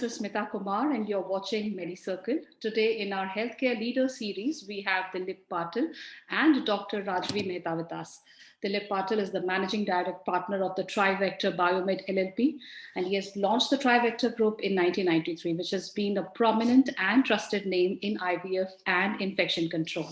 is Mehta Kumar, and you're watching Medicircle. Today, in our Healthcare Leader series, we have Dilip Patil and Dr. Rajvi Mehta with us. Dilip Patil is the managing direct partner of the Trivector Biomed LLP, and he has launched the Trivector Group in 1993, which has been a prominent and trusted name in IVF and infection control.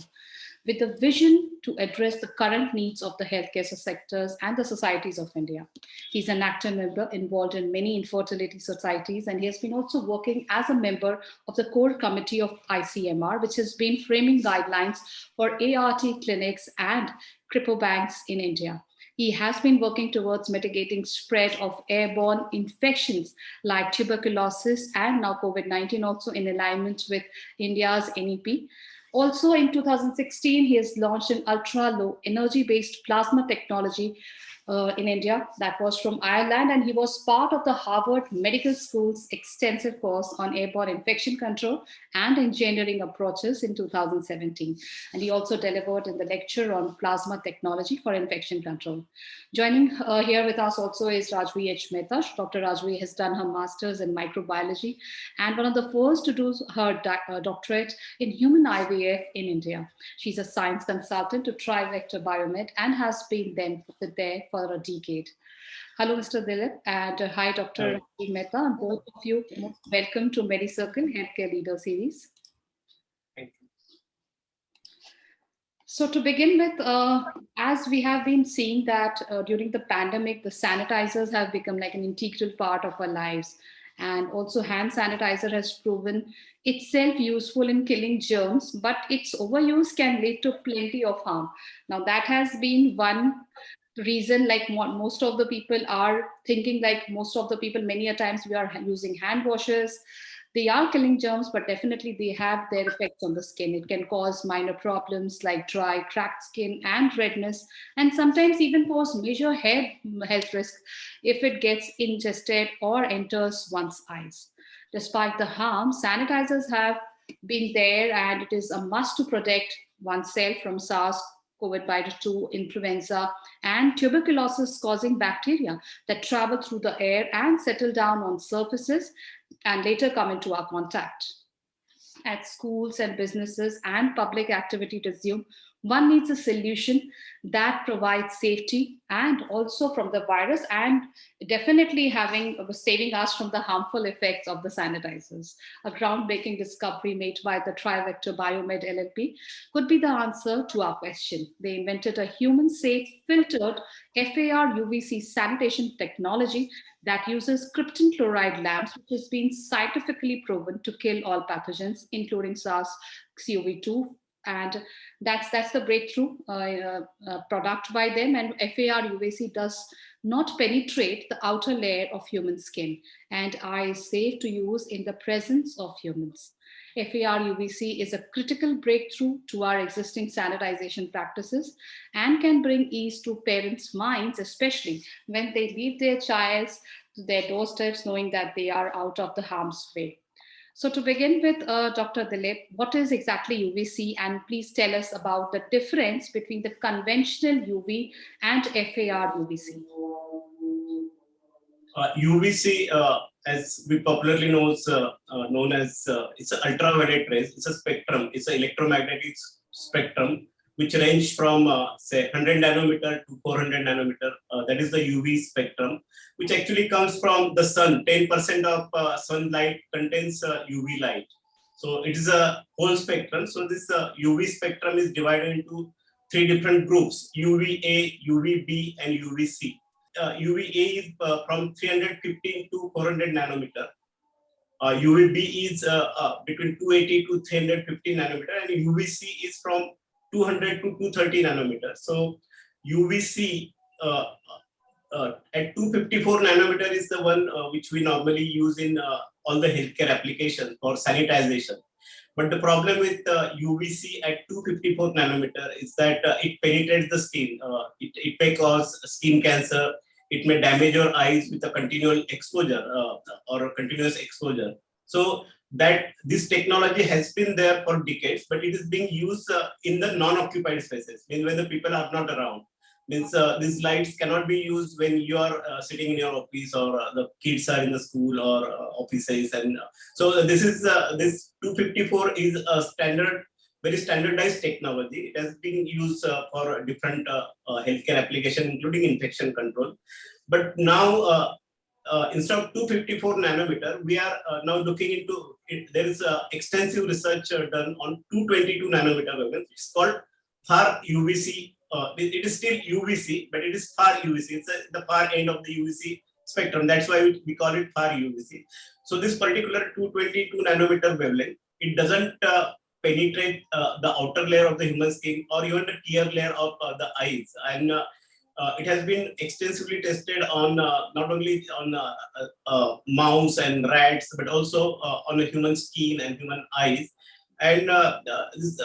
With a vision to address the current needs of the healthcare sectors and the societies of India. He's an active member involved in many infertility societies, and he has been also working as a member of the core committee of ICMR, which has been framing guidelines for ART clinics and cryobanks in India. He has been working towards mitigating spread of airborne infections like tuberculosis and now COVID-19, also in alignment with India's NEP. Also in 2016, he has launched an ultra-low energy-based plasma technology in India that was from Ireland, and he was part of the Harvard Medical School's extensive course on airborne infection control and engineering approaches in 2017. And he also delivered in the lecture on plasma technology for infection control. Joining here with us also is Rajvi H. Mehta. Dr. Rajvi has done her master's in microbiology and one of the first to do her doctorate in human IVF in India. She's a science consultant to Trivector Biomed and has been there for a decade. Hello, Mr. Dilip, and hi, Dr. Mehta, and both of you. Welcome to Medicircle Healthcare Leader Series. Thank you. So to begin with, as we have been seeing that during the pandemic, the sanitizers have become like an integral part of our lives. And also hand sanitizer has proven itself useful in killing germs, but its overuse can lead to plenty of harm. Now that has been one reason, like most of the people are thinking, like most of the people, many a times we are using hand washes. They are killing germs, but definitely they have their effects on the skin. It can cause minor problems like dry, cracked skin and redness, and sometimes even pose major health risk if it gets ingested or enters one's eyes. Despite the harm, sanitizers have been there, and it is a must to protect oneself from SARS, COVID-2, influenza, and tuberculosis causing bacteria that travel through the air and settle down on surfaces and later come into our contact. At schools and businesses and public activity to resume, one needs a solution that provides safety and also from the virus, and definitely saving us from the harmful effects of the sanitizers. A groundbreaking discovery made by the Trivector Biomed LLP could be the answer to our question. They invented a human-safe filtered FAR UVC sanitation technology that uses krypton chloride lamps, which has been scientifically proven to kill all pathogens, including SARS-CoV-2. And that's the breakthrough product by them. And FAR UVC does not penetrate the outer layer of human skin and is safe to use in the presence of humans. FAR UVC is a critical breakthrough to our existing sanitization practices and can bring ease to parents' minds, especially when they leave their child to their doorsteps knowing that they are out of the harm's way. So to begin with, Dr. Dilip, what is exactly UVC? And please tell us about the difference between the conventional UV and FAR UVC. UVC, as we popularly known as, it's an ultraviolet rays. It's a spectrum. It's an electromagnetic spectrum which range from say 100 nanometer to 400 nanometer. That is the UV spectrum, which actually comes from the sun. 10% of sunlight contains UV light. So it is a whole spectrum. So this UV spectrum is divided into three different groups: UVA, UVB, and UVC. UVA is from 315 to 400 nanometer. UVB is between 280 to 350 nanometer, and UVC is from 200 to 230 nanometer. So UVC at 254 nanometer is the one which we normally use in all the healthcare applications for sanitization. But the problem with UVC at 254 nanometer is that it penetrates the skin. It may cause skin cancer. It may damage your eyes with a continual exposure or a continuous exposure. So that this technology has been there for decades, but it is being used in the non-occupied spaces, means when the people are not around. Means these lights cannot be used when you are sitting in your office, or the kids are in the school or offices. And so this 254 is a standard, very standardized technology. It has been used for different healthcare application, including infection control. But now, instead of 254 nanometer, we are now looking into it. There is extensive research done on 222 nanometer wavelength. It's called FAR UVC. It is still UVC, but it is FAR UVC. It's the far end of the UVC spectrum. That's why we call it FAR UVC. So this particular 222 nanometer wavelength, it doesn't penetrate the outer layer of the human skin or even the tear layer of the eyes. And it has been extensively tested on not only on mouse and rats, but also on the human skin and human eyes. And this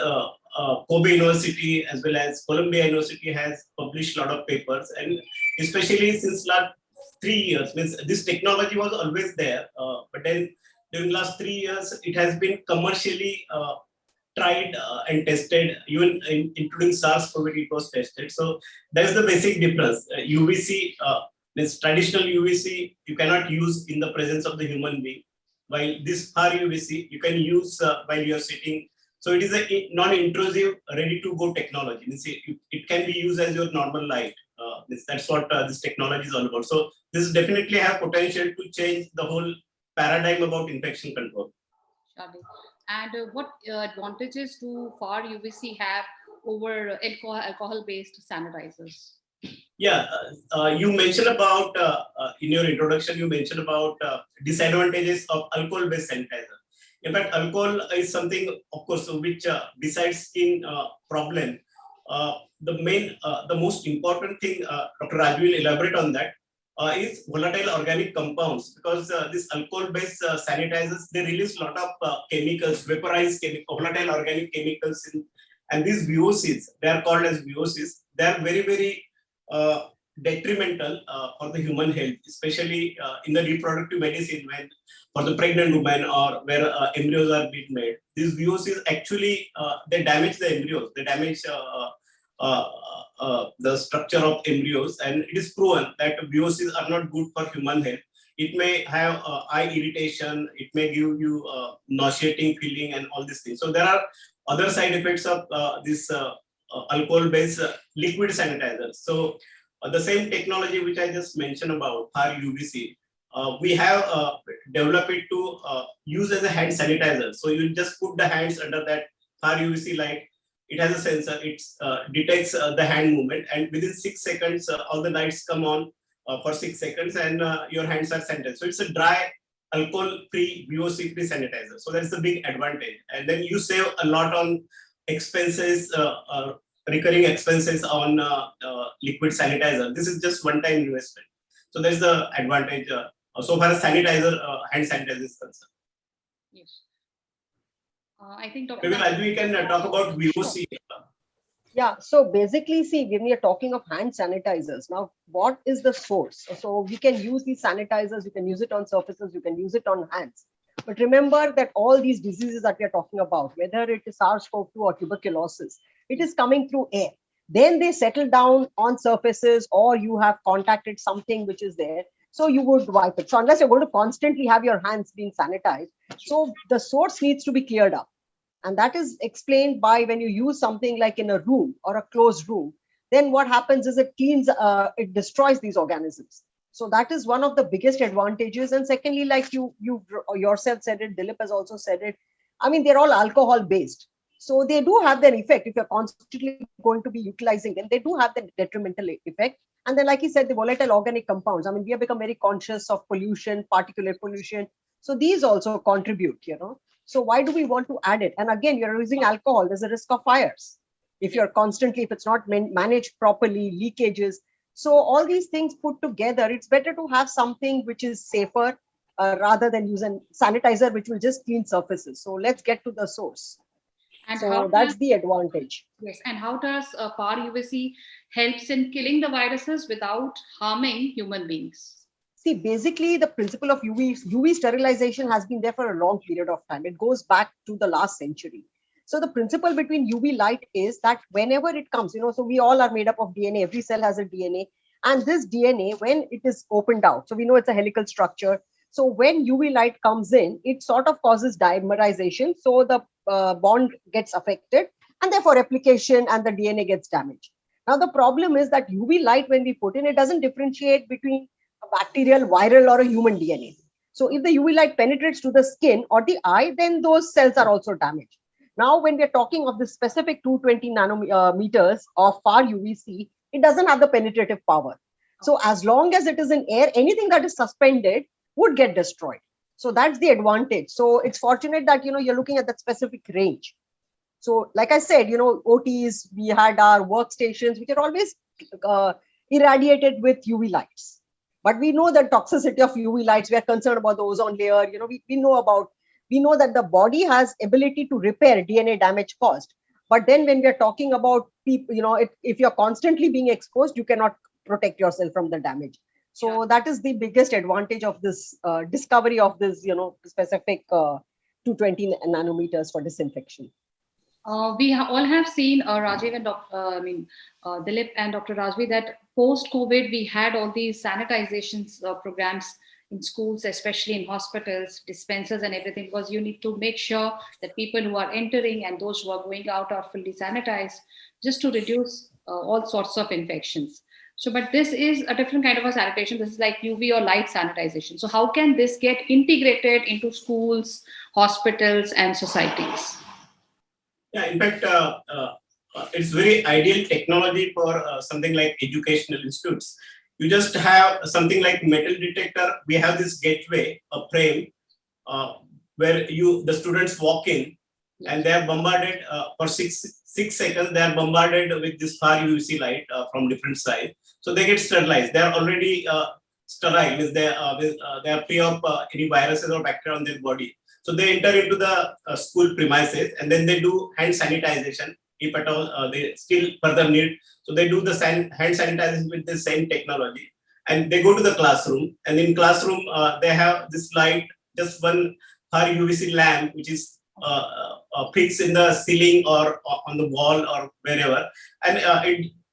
Kobe University as well as Columbia University has published a lot of papers, and especially since last 3 years, means this technology was always there, but then during last 3 years, it has been commercially tried and tested, even including SARS-CoV-2 it was tested. So that's the basic difference. UVC, this traditional UVC, you cannot use in the presence of the human being, while this FAR UVC you can use while you are sitting. So it is a non-intrusive, ready-to-go technology. It can be used as your normal light. That's what this technology is all about. So this definitely have potential to change the whole paradigm about infection control. Surely. And what advantages do FAR UVC have over alcohol-based sanitizers? Yeah, you mentioned about in your introduction, you mentioned about disadvantages of alcohol-based sanitizer. In fact, alcohol is something, of course, which besides skin problem, the most important thing, Dr. Rajvi will elaborate on that, is volatile organic compounds, because these alcohol-based sanitizers, they release a lot of chemicals, vaporized volatile organic chemicals, and these VOCs, they are called as VOCs. They are very, very detrimental for the human health, especially in the reproductive medicine, when for the pregnant woman or where embryos are being made. These VOCs actually they damage the embryos, they damage the structure of embryos, and it is proven that VOCs are not good for human health. It may have eye irritation, it may give you nauseating feeling and all these things. So there are other side effects of this alcohol-based liquid sanitizers. So the same technology which I just mentioned about, FAR UVC, we have developed it to use as a hand sanitizer. So you just put the hands under that FAR UVC light. It has a sensor. It detects the hand movement, and within 6 seconds, all the lights come on for 6 seconds, and your hands are sanitized. So it's a dry, alcohol-free, VOC-free sanitizer. So that's the big advantage. And then you save a lot on expenses, recurring expenses on liquid sanitizer. This is just one-time investment. So there's the advantage so far as sanitizer, hand sanitizer is concerned. Yes. I think Dr. Maybe Rajvi, we can talk about VOC. Yeah, so basically, see, when we are talking of hand sanitizers, now what is the source? So we can use these sanitizers, you can use it on surfaces, you can use it on hands. But remember that all these diseases that we are talking about, whether it is SARS-CoV-2 or tuberculosis, it is coming through air. Then they settle down on surfaces, or you have contacted something which is there. So you would wipe it. So unless you're going to constantly have your hands being sanitized, so the source needs to be cleared up. And that is explained by when you use something like in a room or a closed room, then what happens is it cleans, it destroys these organisms. So that is one of the biggest advantages. And secondly, like you yourself said it, Dilip has also said it. I mean, they're all alcohol based. So they do have their effect. If you're constantly going to be utilizing them, they do have the detrimental effect. And then, like he said, the volatile organic compounds. I mean, we have become very conscious of pollution, particulate pollution. So these also contribute, you know. So why do we want to add it? And again, you're using alcohol. There's a risk of fires. If you're constantly, if it's not managed properly, leakages. So all these things put together, it's better to have something which is safer rather than use a sanitizer, which will just clean surfaces. So let's get to the source. And so that's the advantage. Yes. And how does FAR UVC helps in killing the viruses without harming human beings? See, basically, the principle of UV sterilization has been there for a long period of time. It goes back to the last century. So the principle between UV light is that whenever it comes, so we all are made up of DNA. Every cell has a DNA. And this DNA, when it is opened out, so we know it's a helical structure. So when UV light comes in, it sort of causes dimerization. So the bond gets affected and therefore replication and the DNA gets damaged. Now, the problem is that UV light, when we put in, it doesn't differentiate between a bacterial, viral, or a human DNA. So if the UV light penetrates to the skin or the eye, then those cells are also damaged. Now, when we're talking of the specific 220 nanometers of FAR UVC, it doesn't have the penetrative power. So as long as it is in air, anything that is suspended would get destroyed. So that's the advantage. So it's fortunate that, you're looking at that specific range. So like I said, OTs, we had our workstations, which are always irradiated with UV lights. But we know the toxicity of UV lights. We are concerned about the ozone layer. We know that the body has ability to repair DNA damage caused. But then when we are talking about people, if you're constantly being exposed, you cannot protect yourself from the damage. So that is the biggest advantage of this discovery of this, specific 220 nanometers for disinfection. We all have seen Rajiv and Dilip and Dr. Rajvi, that post-COVID, we had all these sanitization programs in schools, especially in hospitals, dispensers and everything, because you need to make sure that people who are entering and those who are going out are fully sanitized, just to reduce all sorts of infections. So, but this is a different kind of a sanitation. This is like UV or light sanitization. So how can this get integrated into schools, hospitals, and societies? Yeah, in fact, it's very ideal technology for something like educational institutes. You just have something like metal detector. We have this gateway, a frame, where the students walk in, and they are bombarded for six seconds. They are bombarded with this FAR UVC light from different sides. So they get sterilized. They are already sterile. They are free of any viruses or bacteria on their body. So they enter into the school premises, and then they do hand sanitization. If at all they still further need, so they do the hand sanitization with the same technology, and they go to the classroom. And in classroom, they have this light, just one FAR UVC lamp, which is fixed in the ceiling or on the wall or wherever, and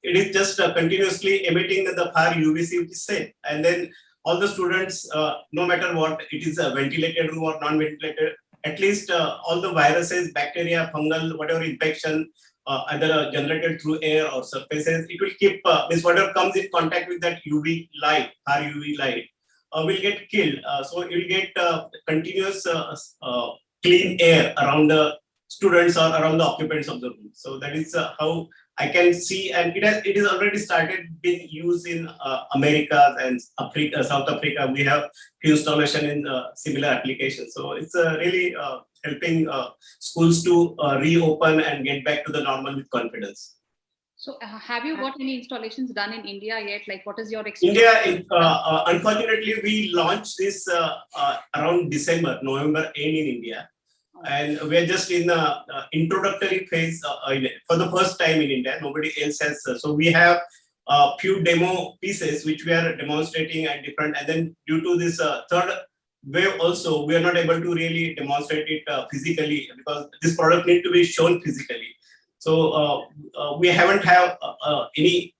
it is just continuously emitting the FAR UVC, which is safe. And then all the students, no matter what, it is a ventilated room or non-ventilated, at least all the viruses, bacteria, fungal, whatever infection, either generated through air or surfaces, it will keep, whatever comes in contact with that UV light, FAR UV light, will get killed. So it will get continuous clean air around the students or around the occupants of the room. So that is how I can see, and it is already started being used in America and Africa, South Africa. We have few installation in similar applications. So it's really helping schools to reopen and get back to the normal with confidence. So have you got any installations done in India yet? Like, what is your experience? India, unfortunately, we launched this around November end in India. And we are just in the introductory phase for the first time in India. Nobody else has. So we have a few demo pieces which we are demonstrating at different. And then due to this third wave also, we are not able to really demonstrate it physically, because this product needs to be shown physically. So we haven't have any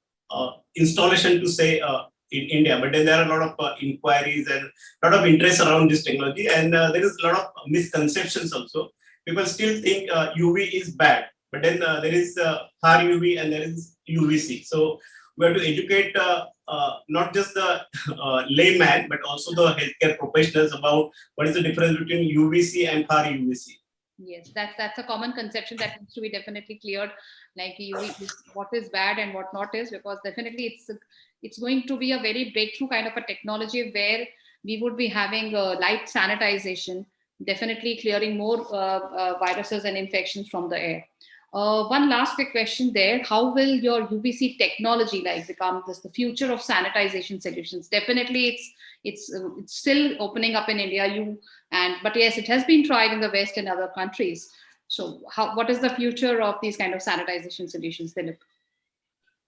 installation to say in India, but then there are a lot of inquiries and a lot of interest around this technology, and there is a lot of misconceptions also. People still think UV is bad, but then there is FAR UV and there is UVC. So we have to educate not just the layman, but also the healthcare professionals about what is the difference between UVC and FAR UVC. Yes, that's a common conception that needs to be definitely cleared. Like UV is what is bad and what not is, because definitely it's going to be a very breakthrough kind of a technology where we would be having light sanitization, definitely clearing more viruses and infections from the air. One last quick question there: how will your UVC technology become the future of sanitization solutions? Definitely, it's still opening up in India. But yes, it has been tried in the West and other countries. So, what is the future of these kind of sanitization solutions, Dilip?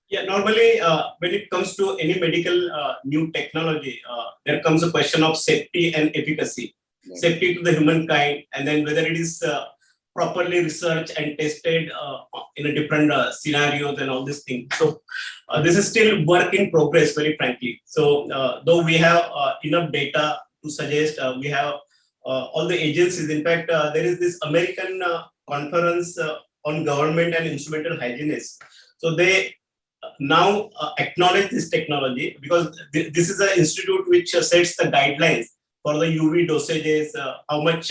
Yeah, normally when it comes to any medical new technology, there comes a question of safety and efficacy. Yes. Safety to the humankind, and then whether it is properly researched and tested in a different scenarios and all these things. So this is still work in progress, very frankly. So though we have enough data to suggest, we have all the agencies. In fact, there is this American conference on government and instrumental hygienists. So they now acknowledge this technology, because this is an institute which sets the guidelines for the UV dosages, how much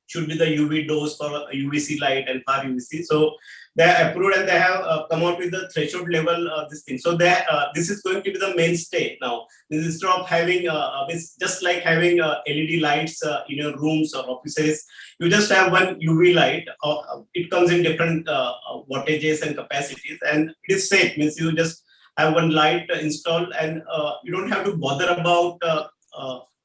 should be the UV dose for UVC light and FAR UVC. So they are approved, and they have come out with the threshold level this thing. So this is going to be the mainstay now. Instead of having it's just like having LED lights in your rooms or offices, you just have one UV light. It comes in different wattages and capacities, and it is safe. Means you just have one light installed, and you don't have to bother about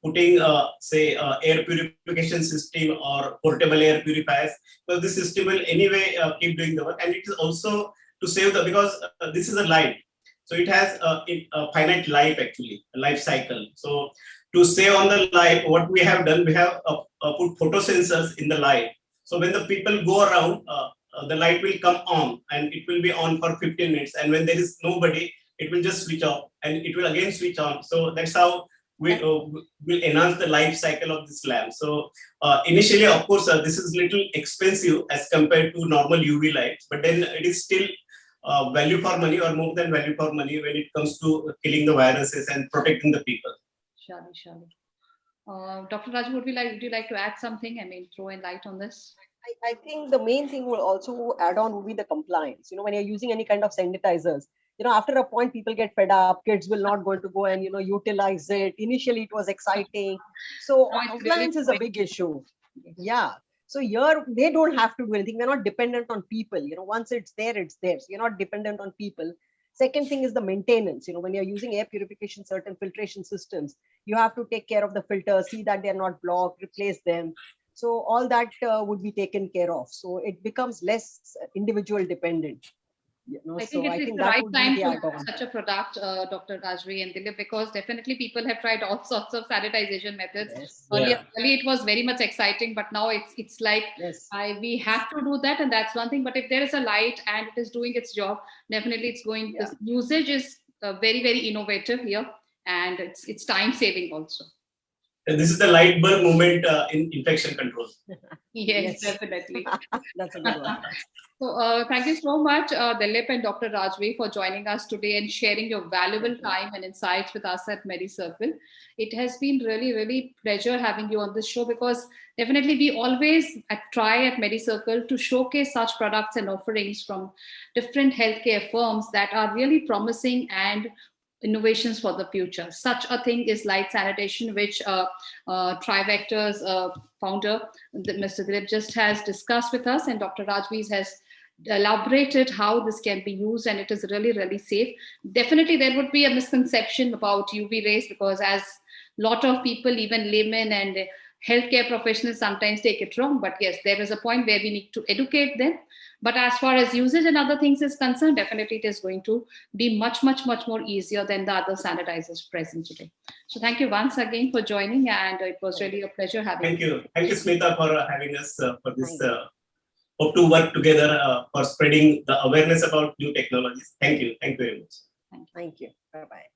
putting say air purification system or portable air purifiers. So this system will anyway keep doing the work, and it is also to save the, because this is a light, so it has a finite life, actually a life cycle. So to save on the light, what we have done, we have put photo sensors in the light. So when the people go around, the light will come on, and it will be on for 15 minutes, and when there is nobody, it will just switch off, and it will again switch on. So that's how we will enhance the life cycle of this lamp. So initially, of course, this is little expensive as compared to normal UV lights, but then it is still value for money, or more than value for money, when it comes to killing the viruses and protecting the people. Surely. Dr. Raj, would you like to add something? I mean, throw in light on this? I think the main thing will also add on will be the compliance. When you're using any kind of sanitizers, after a point, people get fed up. Kids will not going to go and utilize it. Initially, it was exciting. So compliance is a big issue. Yeah. So here they don't have to do anything. They're not dependent on people. Once it's there, it's there. So you're not dependent on people. Second thing is the maintenance. When you're using air purification, certain filtration systems, you have to take care of the filters, see that they're not blocked, replace them. So all that would be taken care of. So it becomes less individual dependent. I think it's the right time for such a product, Dr. Rajvi and Dilip, because definitely people have tried all sorts of sanitization methods. Yes. Earlier it was very much exciting, but now it's like we have to do that, and that's one thing. But if there is a light and it is doing its job, definitely it's going. The usage is very, very innovative here, and it's time saving also. And this is the light bulb movement in infection control. Yes, definitely. That's a good one. So thank you so much, Dilip and Dr. Rajvi, for joining us today and sharing your valuable time and insights with us at Medicircle. It has been really, really pleasure having you on this show, because definitely we always try at Medicircle to showcase such products and offerings from different healthcare firms that are really promising and innovations for the future. Such a thing is Light Sanitation, which Trivector's founder, Mr. Dilip, just has discussed with us, and Dr. Rajvi has elaborated how this can be used, and it is really, really safe. Definitely there would be a misconception about UV rays, because as a lot of people, even laymen and healthcare professionals, sometimes take it wrong. But yes, there is a point where we need to educate them. But as far as usage and other things is concerned, definitely it is going to be much, much, much more easier than the other sanitizers present today. So thank you once again for joining, and it was really a pleasure having you. Thank you, Smita, for having us for this. Hope to work together for spreading the awareness about new technologies. Thank you very much. Thank you. Bye-bye.